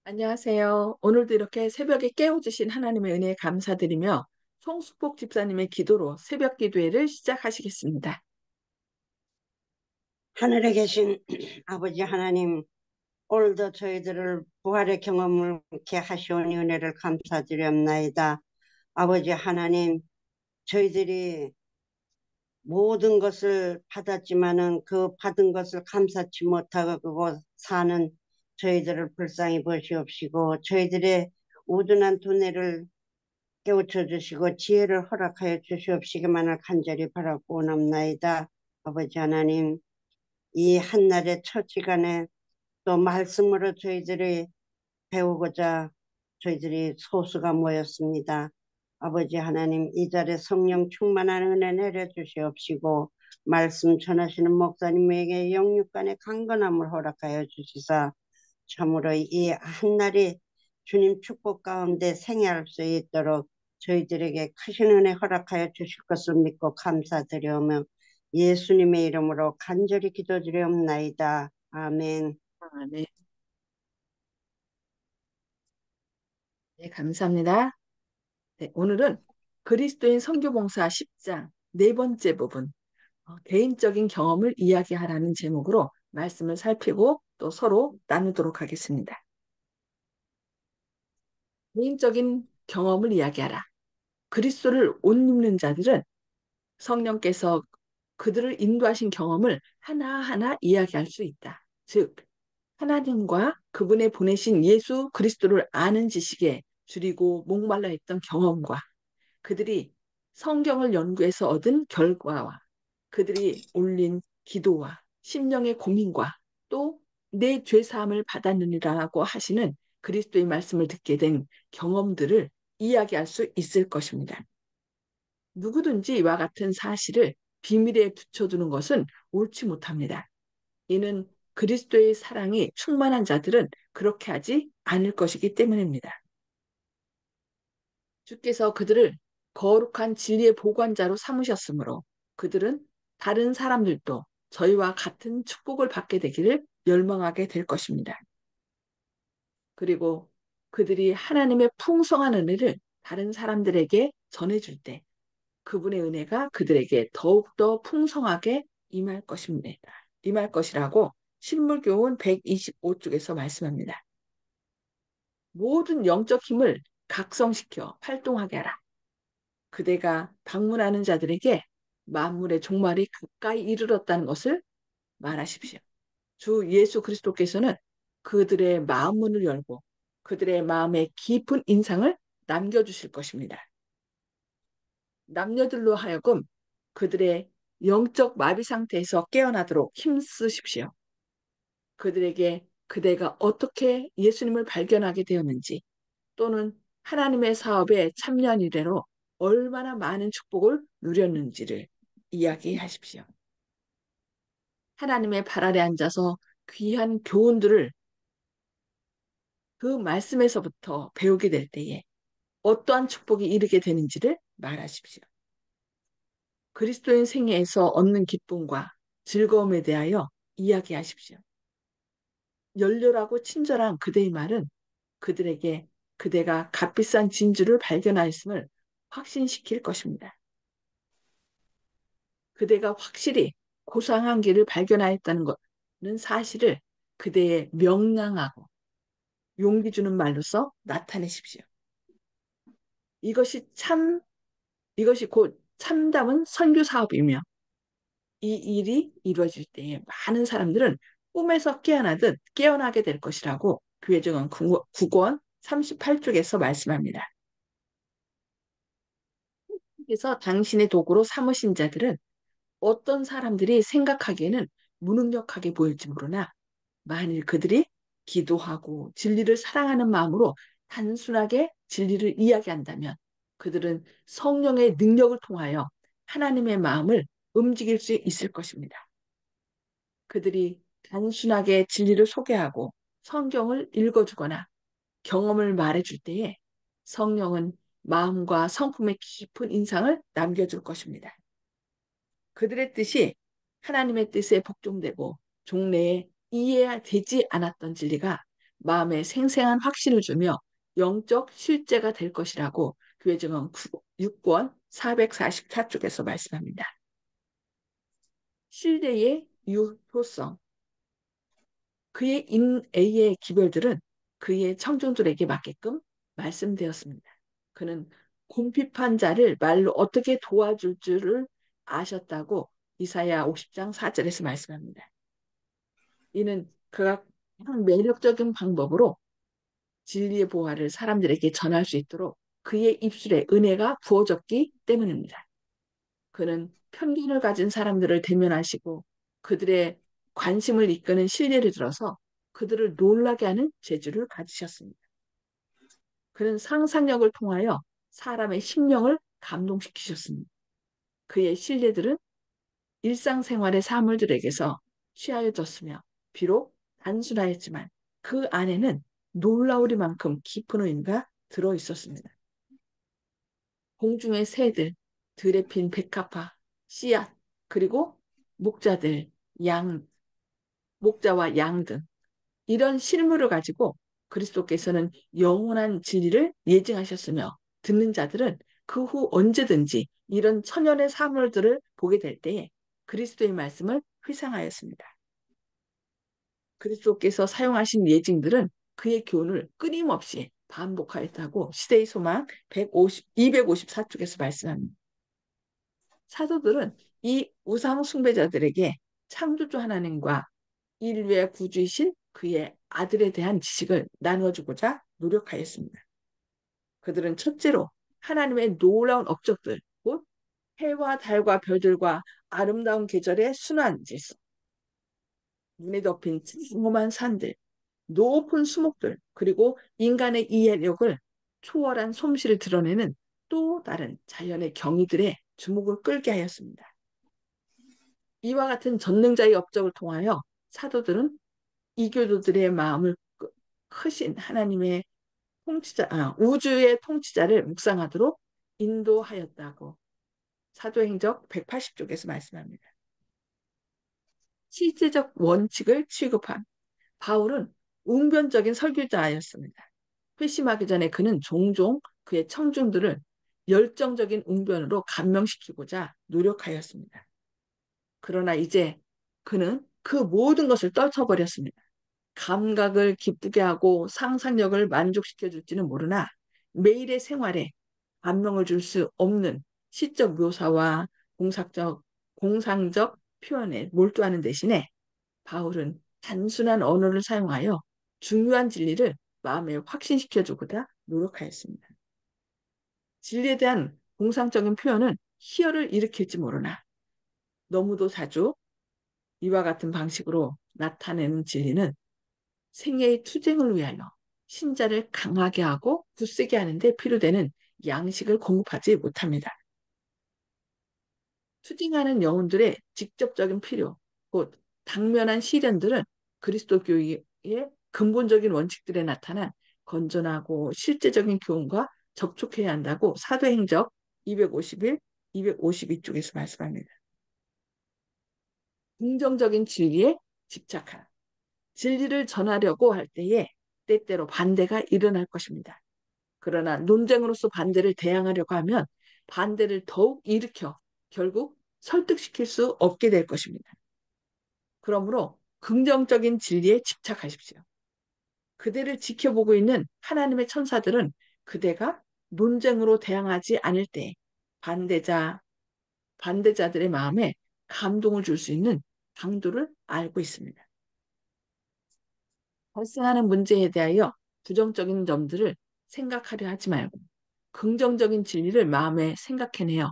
안녕하세요. 오늘도 이렇게 새벽에 깨워주신 하나님의 은혜에 감사드리며 송수복 집사님의 기도로 새벽 기도회를 시작하시겠습니다. 하늘에 계신 아버지 하나님, 오늘도 저희들을 부활의 경험을 이렇게 하시오니 은혜를 감사드렸나이다. 아버지 하나님, 저희들이 모든 것을 받았지만은 그 받은 것을 감사치 못하고 사는 저희들을 불쌍히 보시옵시고, 저희들의 우둔한 두뇌를 깨우쳐 주시고 지혜를 허락하여 주시옵시기만을 간절히 바라고 원합나이다. 아버지 하나님, 이 한날의 첫 시간에 또 말씀으로 저희들이 배우고자 저희들이 소수가 모였습니다. 아버지 하나님, 이 자리에 성령 충만한 은혜 내려 주시옵시고 말씀 전하시는 목사님에게 영육간의 강건함을 허락하여 주시사 참으로 이 한날이 주님 축복 가운데 생애할 수 있도록 저희들에게 크신 은혜 허락하여 주실 것을 믿고 감사드리오며 예수님의 이름으로 간절히 기도드리옵나이다. 아멘. 네, 네, 감사합니다. 네, 오늘은 그리스도인 선교봉사 10장 네 번째 부분, 개인적인 경험을 이야기하라는 제목으로 말씀을 살피고 또 서로 나누도록 하겠습니다. 개인적인 경험을 이야기하라. 그리스도를 옷 입는 자들은 성령께서 그들을 인도하신 경험을 하나하나 이야기할 수 있다. 즉, 하나님과 그분의 보내신 예수 그리스도를 아는 지식에 줄이고 목말라 했던 경험과 그들이 성경을 연구해서 얻은 결과와 그들이 올린 기도와 심령의 고민과 또 내 죄사함을 받았느니라고 하시는 그리스도의 말씀을 듣게 된 경험들을 이야기할 수 있을 것입니다. 누구든지 이와 같은 사실을 비밀에 붙여두는 것은 옳지 못합니다. 이는 그리스도의 사랑이 충만한 자들은 그렇게 하지 않을 것이기 때문입니다. 주께서 그들을 거룩한 진리의 보관자로 삼으셨으므로 그들은 다른 사람들도 저희와 같은 축복을 받게 되기를 열망하게 될 것입니다. 그리고 그들이 하나님의 풍성한 은혜를 다른 사람들에게 전해줄 때 그분의 은혜가 그들에게 더욱더 풍성하게 임할 것입니다. 임할 것이라고 신물교훈 125쪽에서 말씀합니다. 모든 영적 힘을 각성시켜 활동하게 하라. 그대가 방문하는 자들에게 만물의 종말이 가까이 이르렀다는 것을 말하십시오. 주 예수 그리스도께서는 그들의 마음 문을 열고 그들의 마음에 깊은 인상을 남겨주실 것입니다. 남녀들로 하여금 그들의 영적 마비 상태에서 깨어나도록 힘쓰십시오. 그들에게 그대가 어떻게 예수님을 발견하게 되었는지 또는 하나님의 사업에 참여한 이래로 얼마나 많은 축복을 누렸는지를 이야기하십시오. 하나님의 발 아래 앉아서 귀한 교훈들을 그 말씀에서부터 배우게 될 때에 어떠한 축복이 이르게 되는지를 말하십시오. 그리스도인 생애에서 얻는 기쁨과 즐거움에 대하여 이야기하십시오. 열렬하고 친절한 그대의 말은 그들에게 그대가 값비싼 진주를 발견하였음을 확신시킬 것입니다. 그대가 확실히 고상한 길을 발견하였다는 것은 사실을 그대의 명랑하고 용기 주는 말로써 나타내십시오. 이것이 참, 이것이 곧 참담은 선교 사업이며 이 일이 이루어질 때에 많은 사람들은 꿈에서 깨어나듯 깨어나게 될 것이라고 교회정원 9권 38쪽에서 말씀합니다. 그래서 당신의 도구로 삼으신 자들은 어떤 사람들이 생각하기에는 무능력하게 보일지 모르나 만일 그들이 기도하고 진리를 사랑하는 마음으로 단순하게 진리를 이야기한다면 그들은 성령의 능력을 통하여 하나님의 마음을 움직일 수 있을 것입니다. 그들이 단순하게 진리를 소개하고 성경을 읽어주거나 경험을 말해줄 때에 성령은 마음과 성품의 깊은 인상을 남겨줄 것입니다. 그들의 뜻이 하나님의 뜻에 복종되고 종래에 이해되지 않았던 진리가 마음에 생생한 확신을 주며 영적 실제가 될 것이라고 교회증언 6권 444쪽에서 말씀합니다. 신뢰의 유효성. 그의 인애의 기별들은 그의 청중들에게 맞게끔 말씀되었습니다. 그는 궁핍한 자를 말로 어떻게 도와줄 줄을 아셨다고 이사야 50장 4절에서 말씀합니다. 이는 그가 가장 매력적인 방법으로 진리의 보화를 사람들에게 전할 수 있도록 그의 입술에 은혜가 부어졌기 때문입니다. 그는 편견을 가진 사람들을 대면하시고 그들의 관심을 이끄는 신뢰를 들어서 그들을 놀라게 하는 재주를 가지셨습니다. 그는 상상력을 통하여 사람의 심령을 감동시키셨습니다. 그의 신뢰들은 일상생활의 사물들에게서 취하여졌으며 비록 단순하였지만 그 안에는 놀라우리만큼 깊은 의미가 들어있었습니다. 공중의 새들, 들에 핀 백합화, 씨앗, 그리고 목자들, 양, 목자와 양 등 이런 실물을 가지고 그리스도께서는 영원한 진리를 예증하셨으며 듣는 자들은 그 후 언제든지 이런 천연의 사물들을 보게 될 때에 그리스도의 말씀을 회상하였습니다. 그리스도께서 사용하신 예증들은 그의 교훈을 끊임없이 반복하였다고 시대의 소망 254쪽에서 말씀합니다. 사도들은 이 우상 숭배자들에게 창조주 하나님과 인류의 구주이신 그의 아들에 대한 지식을 나누어주고자 노력하였습니다. 그들은 첫째로 하나님의 놀라운 업적들, 곧 해와 달과 별들과 아름다운 계절의 순환 질서, 눈에 덮인 험한 산들, 높은 수목들, 그리고 인간의 이해력을 초월한 솜씨를 드러내는 또 다른 자연의 경이들의 주목을 끌게 하였습니다. 이와 같은 전능자의 업적을 통하여 사도들은 이교도들의 마음을 크신 하나님의 우주의 통치자를 묵상하도록 인도하였다고 사도행적 180쪽에서 말씀합니다. 실제적 원칙을 취급한 바울은 웅변적인 설교자였습니다. 회심하기 전에 그는 종종 그의 청중들을 열정적인 웅변으로 감명시키고자 노력하였습니다. 그러나 이제 그는 그 모든 것을 떨쳐버렸습니다. 감각을 기쁘게 하고 상상력을 만족시켜 줄지는 모르나 매일의 생활에 감명을 줄 수 없는 시적 묘사와 공상적 표현에 몰두하는 대신에 바울은 단순한 언어를 사용하여 중요한 진리를 마음에 확신시켜 주고자 노력하였습니다. 진리에 대한 공상적인 표현은 희열을 일으킬지 모르나 너무도 자주 이와 같은 방식으로 나타내는 진리는 생애의 투쟁을 위하여 신자를 강하게 하고 굳세게 하는데 필요되는 양식을 공급하지 못합니다. 투쟁하는 영혼들의 직접적인 필요, 곧 당면한 시련들은 그리스도 교회의 근본적인 원칙들에 나타난 건전하고 실제적인 교훈과 접촉해야 한다고 사도행적 251, 252쪽에서 말씀합니다. 긍정적인 진리에 집착하라. 진리를 전하려고 할 때에 때때로 반대가 일어날 것입니다. 그러나 논쟁으로서 반대를 대항하려고 하면 반대를 더욱 일으켜 결국 설득시킬 수 없게 될 것입니다. 그러므로 긍정적인 진리에 집착하십시오. 그대를 지켜보고 있는 하나님의 천사들은 그대가 논쟁으로 대항하지 않을 때 반대자들의 마음에 감동을 줄 수 있는 강도를 알고 있습니다. 발생하는 문제에 대하여 부정적인 점들을 생각하려 하지 말고 긍정적인 진리를 마음에 생각해내어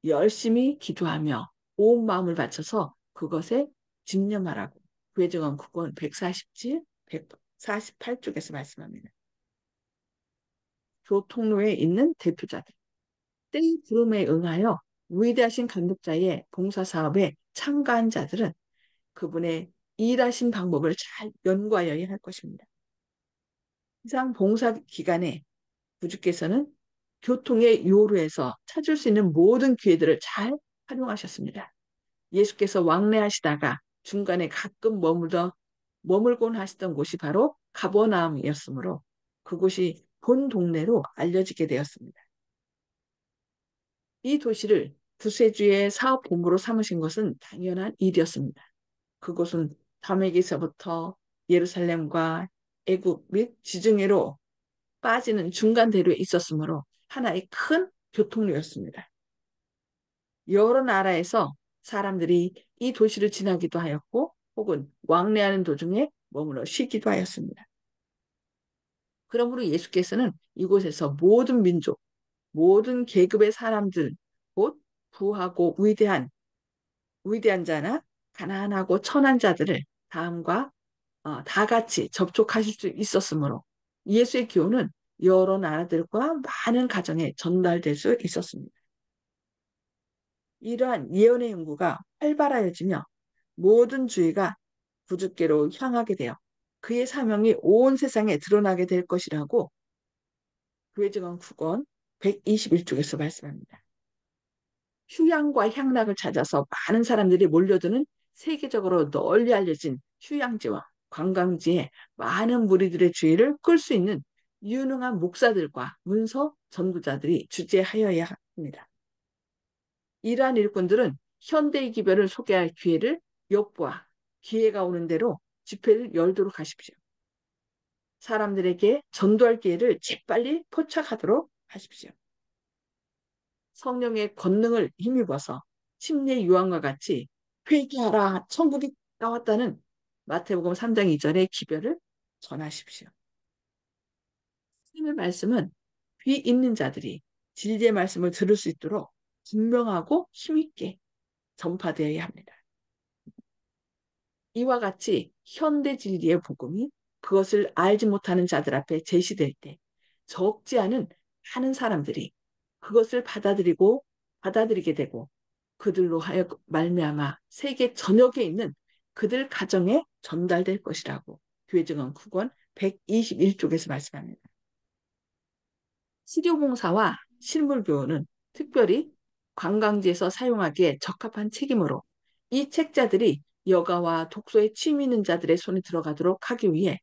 열심히 기도하며 온 마음을 바쳐서 그것에 집념하라고 구해증언 9권 147, 148쪽에서 말씀합니다. 교통로에 있는 대표자들 때의 부름에 응하여 위대하신 감독자의 봉사사업에 참가한 자들은 그분의 일하신 방법을 잘 연구하여야 할 것입니다. 이상 봉사 기간에 구주께서는 교통의 요로에서 찾을 수 있는 모든 기회들을 잘 활용하셨습니다. 예수께서 왕래하시다가 중간에 가끔 머물곤 하시던 곳이 바로 가버나움이었으므로 그곳이 본 동네로 알려지게 되었습니다. 이 도시를 구세주의 사업 본부로 삼으신 것은 당연한 일이었습니다. 그곳은 다메기서부터 예루살렘과 애굽 및 지중해로 빠지는 중간 대로에 있었으므로 하나의 큰 교통로였습니다. 여러 나라에서 사람들이 이 도시를 지나기도 하였고 혹은 왕래하는 도중에 머물러 쉬기도 하였습니다. 그러므로 예수께서는 이곳에서 모든 민족, 모든 계급의 사람들, 곧 부하고 위대한 자나 가난하고 천한 자들을 다음과 다 같이 접촉하실 수 있었으므로 예수의 교훈은 여러 나라들과 많은 가정에 전달될 수 있었습니다. 이러한 예언의 연구가 활발하여지며 모든 주의가 구주께로 향하게 되어 그의 사명이 온 세상에 드러나게 될 것이라고 교회증언 9권 121쪽에서 말씀합니다. 휴양과 향락을 찾아서 많은 사람들이 몰려드는 세계적으로 널리 알려진 휴양지와 관광지에 많은 무리들의 주의를 끌 수 있는 유능한 목사들과 문서 전도자들이 주재하여야 합니다. 이러한 일꾼들은 현대의 기별을 소개할 기회를 엿보아 기회가 오는 대로 집회를 열도록 하십시오. 사람들에게 전도할 기회를 재빨리 포착하도록 하십시오. 성령의 권능을 힘입어서 침례 요한과 같이 회개하라 천국이 나왔다는 마태복음 3장 2절의 기별을 전하십시오. 하나님의 말씀은 귀 있는 자들이 진리의 말씀을 들을 수 있도록 분명하고 힘있게 전파되어야 합니다. 이와 같이 현대 진리의 복음이 그것을 알지 못하는 자들 앞에 제시될 때 적지 않은 많은 사람들이 그것을 받아들이게 되고 그들로 하여 말미암아 세계 전역에 있는 그들 가정에 전달될 것이라고 교회증언 9권 121쪽에서 말씀합니다. 치료봉사와 실물교훈은 특별히 관광지에서 사용하기에 적합한 책이므로 이 책자들이 여가와 독서에 취미 있는 자들의 손에 들어가도록 하기 위해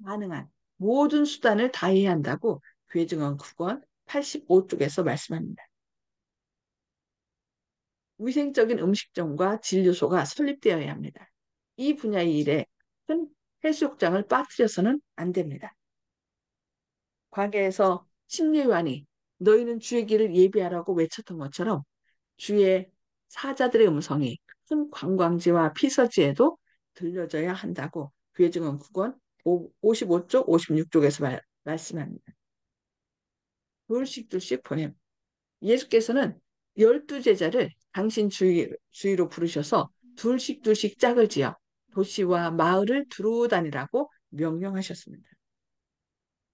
가능한 모든 수단을 다해야 한다고 교회증언 9권 85쪽에서 말씀합니다. 위생적인 음식점과 진료소가 설립되어야 합니다. 이 분야의 일에 큰 해수욕장을 빠뜨려서는 안 됩니다. 관계에서 심리관이 너희는 주의 길을 예비하라고 외쳤던 것처럼 주의 사자들의 음성이 큰 관광지와 피서지에도 들려져야 한다고 교회증언 9권 55쪽, 56쪽에서 말씀합니다. 둘씩 보냄. 예수께서는 12제자를 당신 주위로 부르셔서 둘씩 짝을 지어 도시와 마을을 두루 다니라고 명령하셨습니다.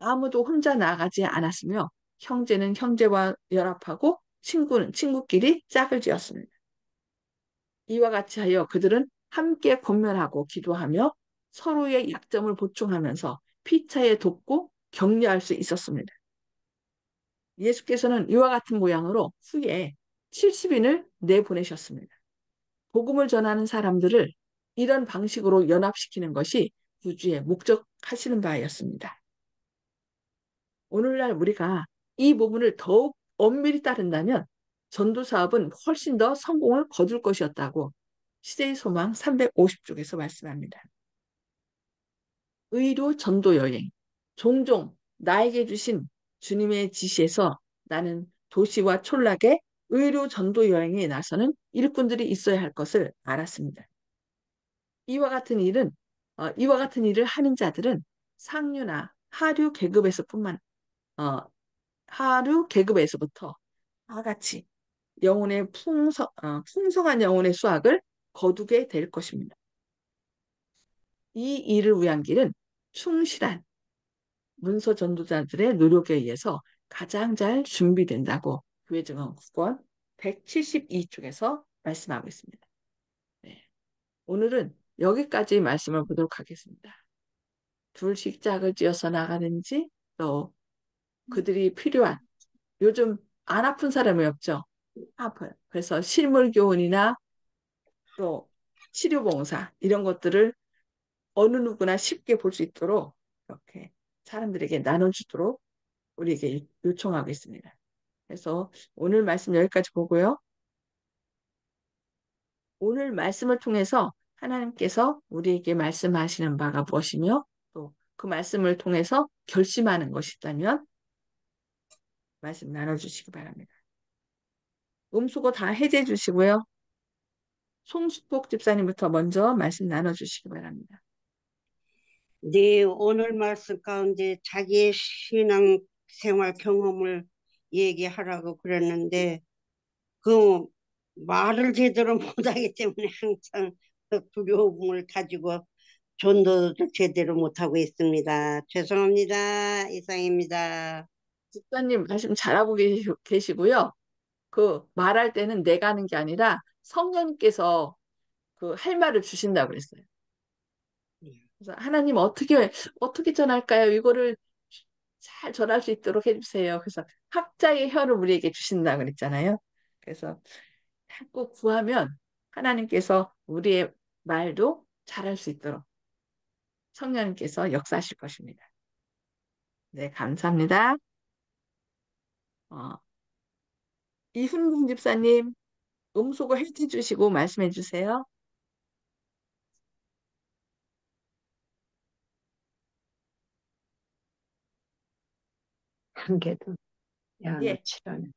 아무도 혼자 나가지 않았으며 형제는 형제와 연합하고 친구는 친구끼리 짝을 지었습니다. 이와 같이 하여 그들은 함께 권면하고 기도하며 서로의 약점을 보충하면서 피차에 돕고 격려할 수 있었습니다. 예수께서는 이와 같은 모양으로 후에 70인을 내보내셨습니다. 복음을 전하는 사람들을 이런 방식으로 연합시키는 것이 구주의 목적하시는 바였습니다. 오늘날 우리가 이 부분을 더욱 엄밀히 따른다면 전도 사업은 훨씬 더 성공을 거둘 것이었다고 시대의 소망 350쪽에서 말씀합니다. 의로 전도 여행. 종종 나에게 주신 주님의 지시에서 나는 도시와 촌락에 의로 전도 여행에 나서는 일꾼들이 있어야 할 것을 알았습니다. 이와 같은 일을 하는 자들은 상류나 어, 하류 계급에서부터 다 같이 풍성한 영혼의 수확을 거두게 될 것입니다. 이 일을 위한 길은 충실한 문서 전도자들의 노력에 의해서 가장 잘 준비된다고 교회증언 9권 172쪽에서 말씀하고 있습니다. 네. 오늘은 여기까지 말씀을 보도록 하겠습니다. 둘씩 짝을 지어서 나가는지 또 그들이 필요한 요즘 안 아픈 사람이 없죠. 아파요. 그래서 실물 교훈이나 또 치료봉사 이런 것들을 어느 누구나 쉽게 볼 수 있도록 이렇게 사람들에게 나눠주도록 우리에게 요청하고 있습니다. 그래서 오늘 말씀 여기까지 보고요. 오늘 말씀을 통해서 하나님께서 우리에게 말씀하시는 바가 무엇이며 또 그 말씀을 통해서 결심하는 것이 있다면 말씀 나눠주시기 바랍니다. 음수거 다 해제해 주시고요. 송수복 집사님부터 먼저 말씀 나눠주시기 바랍니다. 네, 오늘 말씀 가운데 자기의 신앙 생활 경험을 얘기하라고 그랬는데 그 말을 제대로 못하기 때문에 항상 그 두려움을 가지고 전도를 제대로 못하고 있습니다. 죄송합니다. 이상입니다. 집사님 말씀 잘하고 계시고요. 그 말할 때는 내가 하는 게 아니라 성령님께서 그 할 말을 주신다고 그랬어요. 그래서 하나님 어떻게 전할까요? 이거를 잘 전할 수 있도록 해주세요. 그래서 학자의 혀를 우리에게 주신다고 그랬잖아요. 그래서 자꾸 구하면 하나님께서 우리의 말도 잘할 수 있도록 성령님께서 역사하실 것입니다. 네, 감사합니다. 어, 이훈궁 집사님, 음소거 해지 주시고 말씀해 주세요. 한 개도 예, 야놓치라는.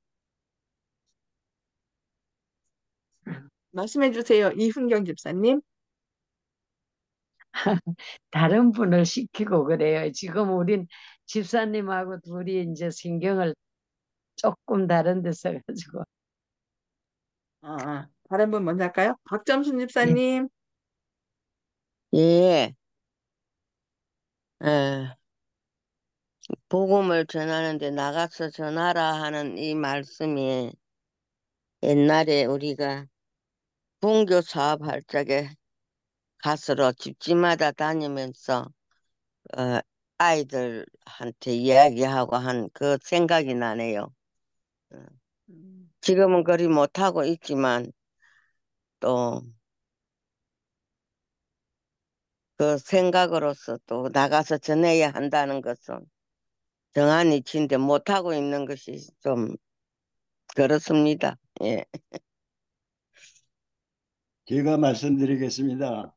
말씀해 주세요. 이훈경 집사님. 다른 분을 시키고 그래요. 지금 우린 집사님하고 둘이 이제 신경을 조금 다른 데서 가지고. 다른 분 먼저 할까요? 박점순 예. 집사님. 예, 에, 복음을 전하는데 나가서 전하라 하는 이 말씀이 옛날에 우리가 분교 사업할 적에 가서로 집집마다 다니면서 어, 아이들한테 이야기하고 한 그 생각이 나네요. 어, 음, 지금은 그리 못하고 있지만 또 그 생각으로서 또 나가서 전해야 한다는 것은 정한 이치인데 못하고 있는 것이 좀 그렇습니다. 예. 제가 말씀드리겠습니다.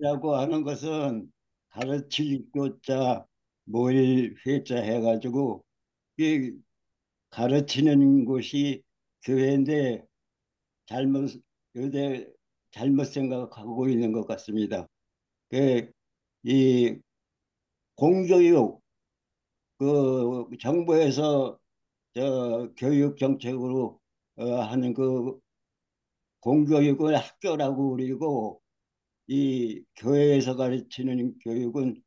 라고 하는 것은 가르칠 교자 모일 회자 해가지고 이 가르치는 곳이 교회인데 잘못 요새 잘못 생각하고 있는 것 같습니다. 이 공교육 그 정부에서 저 교육 정책으로 하는 그 공교육을 학교라고 그리고 이 교회에서 가르치는 교육은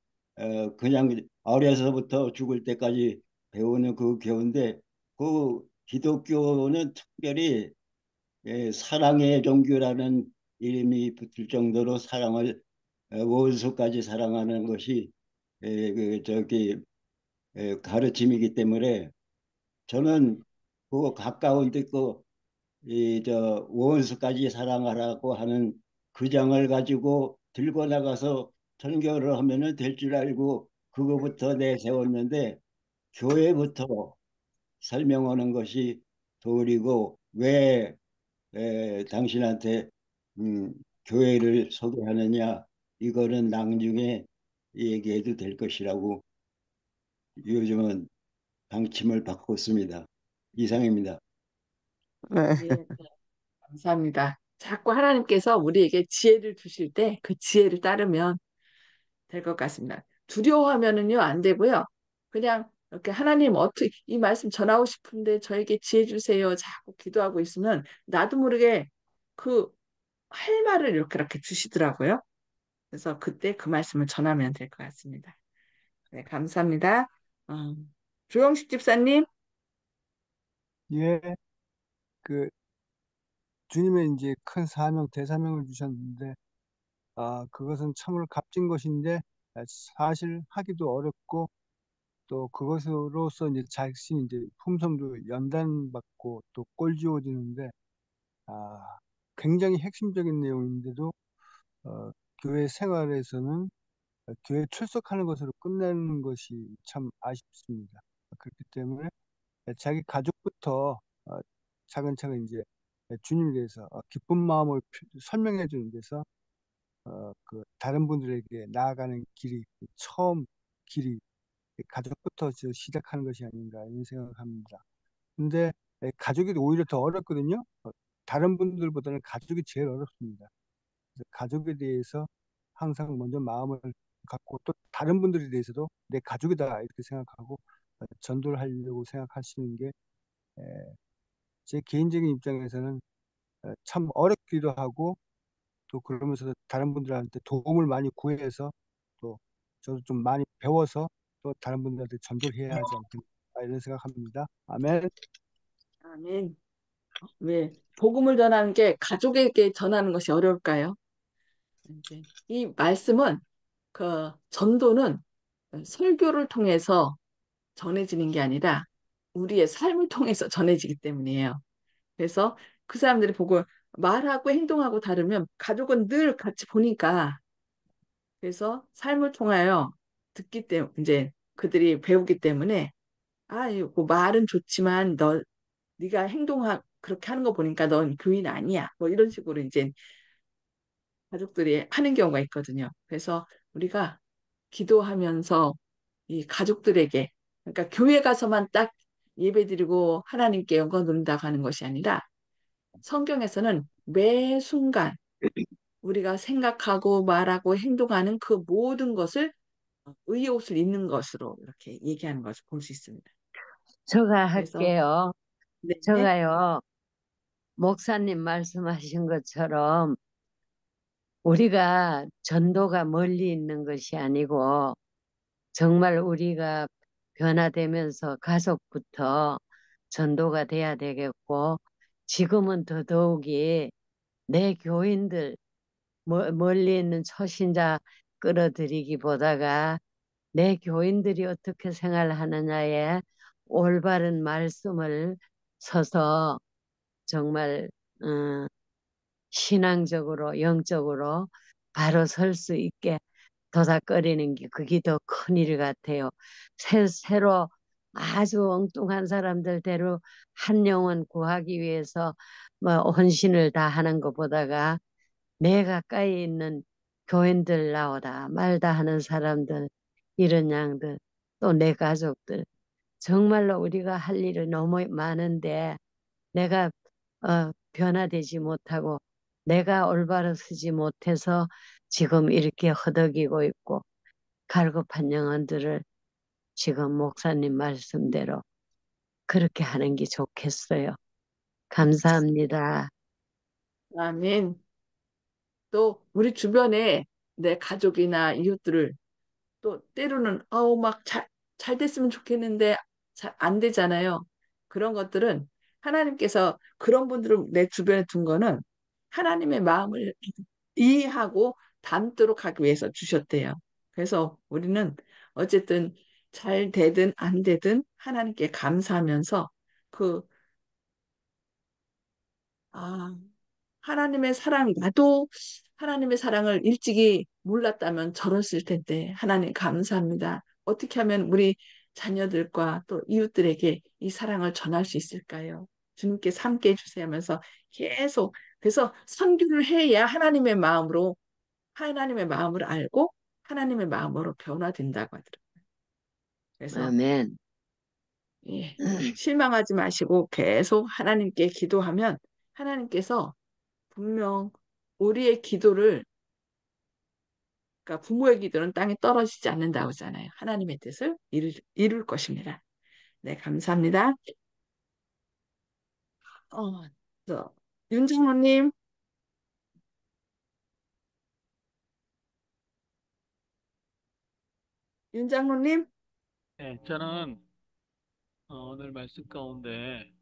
그냥 어려서부터 죽을 때까지 배우는 그 교인데 그 기독교는 특별히 사랑의 종교라는 이름이 붙을 정도로 사랑을 원수까지 사랑하는 것이 그 저기 가르침이기 때문에 저는 그 가까운 데그 이 저 원수까지 사랑하라고 하는 그 장을 가지고 들고 나가서 선교를 하면은 될 줄 알고 그거부터 내세웠는데 교회부터 설명하는 것이 도리고 왜 당신한테 음, 교회를 소개하느냐 이거는 나중에 얘기해도 될 것이라고 요즘은 방침을 바꿨습니다. 이상입니다. 예, 감사합니다. 자꾸 하나님께서 우리에게 지혜를 주실 때 그 지혜를 따르면 될 것 같습니다. 두려워하면은요, 안 되고요. 그냥 이렇게 하나님 어떻게 이 말씀 전하고 싶은데 저에게 지혜 주세요. 자꾸 기도하고 있으면 나도 모르게 그 할 말을 이렇게 주시더라고요. 그래서 그때 그 말씀을 전하면 될 것 같습니다. 네, 감사합니다. 조영식 집사님. 예, 그 주님의 이제 큰 사명, 대사명을 주셨는데, 그것은 참으로 값진 것인데, 사실 하기도 어렵고, 또 그것으로서 이제 자신이 이제 품성도 연단받고 또 꼴지어지는데, 아, 굉장히 핵심적인 내용인데도, 어, 교회 생활에서는 교회 출석하는 것으로 끝내는 것이 참 아쉽습니다. 그렇기 때문에 자기 가족부터 차근차근 이제 주님에 대해서 기쁜 마음을 설명해 주는 데서 그 다른 분들에게 나아가는 길이 처음 길이 가족부터 시작하는 것이 아닌가 이런 생각합니다. 근데 가족이 오히려 더 어렵거든요. 다른 분들보다는 가족이 제일 어렵습니다. 그래서 가족에 대해서 항상 먼저 마음을 갖고 또 다른 분들에 대해서도 내 가족이다 이렇게 생각하고 전도를 하려고 생각하시는 게 제 개인적인 입장에서는 참 어렵기도 하고 또 그러면서 다른 분들한테 도움을 많이 구해서 또 저도 좀 많이 배워서 또 다른 분들한테 전도를 해야 하지 않겠나 이런 생각합니다. 아멘. 아멘. 왜 복음을 전하는 게 가족에게 전하는 것이 어려울까요? 이제 이 말씀은 그 전도는 설교를 통해서 전해지는 게 아니라 우리의 삶을 통해서 전해지기 때문이에요. 그래서 그 사람들이 보고 말하고 행동하고 다르면 가족은 늘 같이 보니까 그래서 삶을 통하여 듣기 때문에 이제 그들이 배우기 때문에 아, 이거 말은 좋지만 너 네가 행동하 그렇게 하는 거 보니까 넌 교인 아니야. 뭐 이런 식으로 이제 가족들이 하는 경우가 있거든요. 그래서 우리가 기도하면서 이 가족들에게 그러니까 교회 가서만 딱 예배드리고 하나님께 영광 돌린다고 하는 것이 아니라 성경에서는 매 순간 우리가 생각하고 말하고 행동하는 그 모든 것을 의의 옷을 입는 것으로 이렇게 얘기하는 것을 볼 수 있습니다. 제가 그래서 할게요. 네, 제가요, 목사님 말씀하신 것처럼 우리가 전도가 멀리 있는 것이 아니고 정말 우리가 변화되면서 가족부터 전도가 돼야 되겠고 지금은 더더욱이 내 교인들 멀리 있는 초신자 끌어들이기보다가 내 교인들이 어떻게 생활하느냐에 올바른 말씀을 서서 정말 신앙적으로 영적으로 바로 설 수 있게 도닥거리는 게 그게 더 큰 일 같아요. 새로 아주 엉뚱한 사람들대로 한 영혼 구하기 위해서 뭐 헌신을 다 하는 것보다가 내 가까이 있는 교인들 나오다 말다 하는 사람들 이런 양들 또 내 가족들 정말로 우리가 할 일이 너무 많은데 내가 변화되지 못하고 내가 올바로 서지 못해서 지금 이렇게 허덕이고 있고 갈급한 영혼들을 지금 목사님 말씀대로 그렇게 하는 게 좋겠어요. 감사합니다. 아멘. 또 우리 주변에 내 가족이나 이웃들을 또 때로는 막 잘 됐으면 좋겠는데 잘 안 되잖아요. 그런 것들은 하나님께서 그런 분들을 내 주변에 둔 거는 하나님의 마음을 이해하고 담도록 하기 위해서 주셨대요. 그래서 우리는 어쨌든 잘 되든 안 되든 하나님께 감사하면서 그, 아, 하나님의 사랑, 나도 하나님의 사랑을 일찍이 몰랐다면 저랬을 텐데, 하나님 감사합니다. 어떻게 하면 우리 자녀들과 또 이웃들에게 이 사랑을 전할 수 있을까요? 주님께서 함께 해주세요 하면서 계속, 그래서 선교를 해야 하나님의 마음을 알고 하나님의 마음으로 변화된다고 하더라고요. 그래서 아멘. 예, 실망하지 마시고 계속 하나님께 기도하면 하나님께서 분명 우리의 기도를 그러니까 부모의 기도는 땅에 떨어지지 않는다고 하잖아요. 하나님의 뜻을 이룰 것입니다. 네, 감사합니다. 어, 저, 윤장로님, 윤장로님, 네, 저는 오늘 말씀 가운데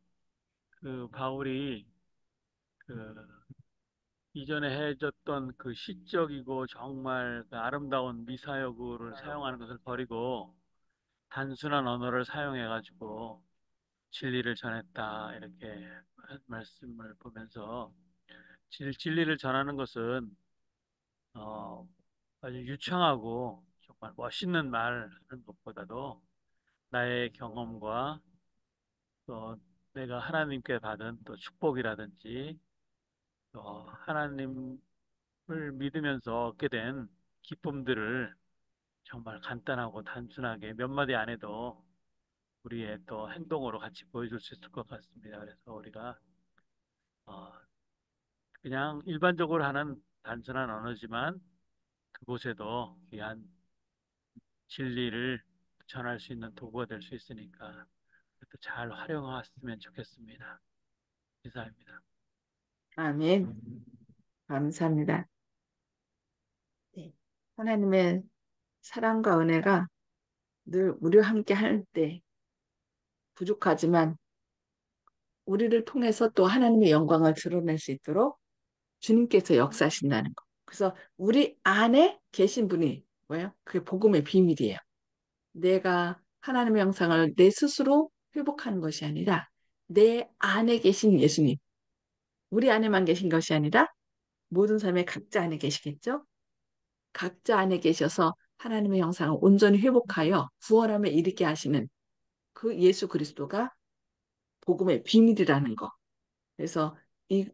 그 바울이 그 이전에 해줬던 그 시적이고 정말 그 아름다운 미사여구를 사용하는 것을 버리고 단순한 언어를 사용해가지고 진리를 전했다 이렇게 말씀을 보면서 진리를 전하는 것은 아주 유창하고 정말 멋있는 말 하는 것보다도 나의 경험과 또 내가 하나님께 받은 또 축복이라든지 또 하나님을 믿으면서 얻게 된 기쁨들을 정말 간단하고 단순하게 몇 마디 안 해도 우리의 또 행동으로 같이 보여줄 수 있을 것 같습니다. 그래서 우리가 어, 그냥 일반적으로 하는 단순한 언어지만 그곳에도 귀한 진리를 전할 수 있는 도구가 될 수 있으니까 그것도 잘 활용했으면 좋겠습니다. 이상입니다. 아멘. 감사합니다. 네. 하나님의 사랑과 은혜가 늘 우리와 함께 할 때 부족하지만 우리를 통해서 또 하나님의 영광을 드러낼 수 있도록 주님께서 역사하신다는 거. 그래서 우리 안에 계신 분이 뭐예요? 그게 복음의 비밀이에요. 내가 하나님의 영상을 내 스스로 회복하는 것이 아니라 내 안에 계신 예수님, 우리 안에만 계신 것이 아니라 모든 삶의 각자 안에 계시겠죠? 각자 안에 계셔서 하나님의 형상을 온전히 회복하여 구원함에 이르게 하시는 그 예수 그리스도가 복음의 비밀이라는 거. 그래서 이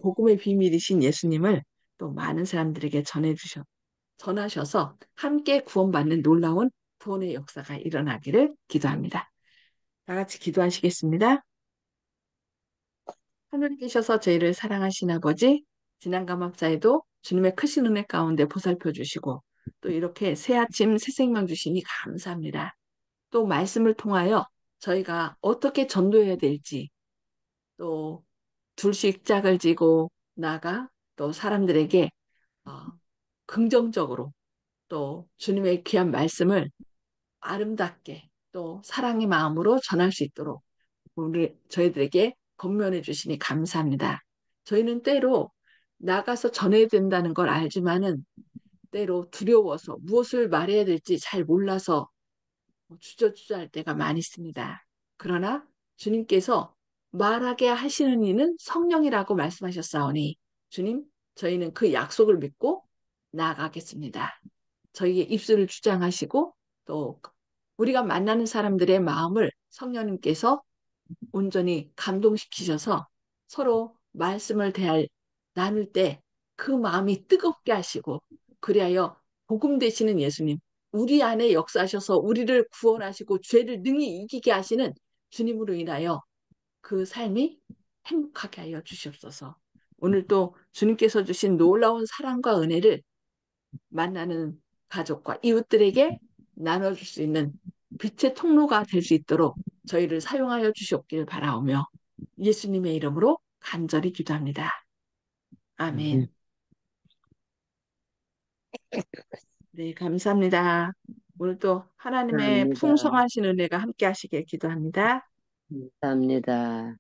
복음의 비밀이신 예수님을 또 많은 사람들에게 전하셔서 함께 구원받는 놀라운 구원의 역사가 일어나기를 기도합니다. 다 같이 기도하시겠습니다. 하늘에 계셔서 저희를 사랑하신 아버지, 지난 감합사에도 주님의 크신 은혜 가운데 보살펴 주시고 또 이렇게 새 아침 새 생명 주시니 감사합니다. 또 말씀을 통하여 저희가 어떻게 전도해야 될지 또 둘씩 짝을 지고 나가 또 사람들에게 어, 긍정적으로 또 주님의 귀한 말씀을 아름답게 또 사랑의 마음으로 전할 수 있도록 저희들에게 권면해 주시니 감사합니다. 저희는 때로 나가서 전해야 된다는 걸 알지만은 때로 두려워서 무엇을 말해야 될지 잘 몰라서 주저주저할 때가 많이 있습니다. 그러나 주님께서 말하게 하시는 이는 성령이라고 말씀하셨사오니 주님, 저희는 그 약속을 믿고 나아가겠습니다. 저희의 입술을 주장하시고 또 우리가 만나는 사람들의 마음을 성령님께서 온전히 감동시키셔서 서로 말씀을 나눌 때 그 마음이 뜨겁게 하시고 그리하여 복음 되시는 예수님, 우리 안에 역사하셔서 우리를 구원하시고 죄를 능히 이기게 하시는 주님으로 인하여 그 삶이 행복하게 하여 주시옵소서. 오늘도 주님께서 주신 놀라운 사랑과 은혜를 만나는 가족과 이웃들에게 나눠줄 수 있는 빛의 통로가 될 수 있도록 저희를 사용하여 주시옵기를 바라오며 예수님의 이름으로 간절히 기도합니다. 아멘. 네, 감사합니다. 오늘도 하나님의 감사합니다. 풍성하신 은혜가 함께 하시길 기도합니다. 감사합니다.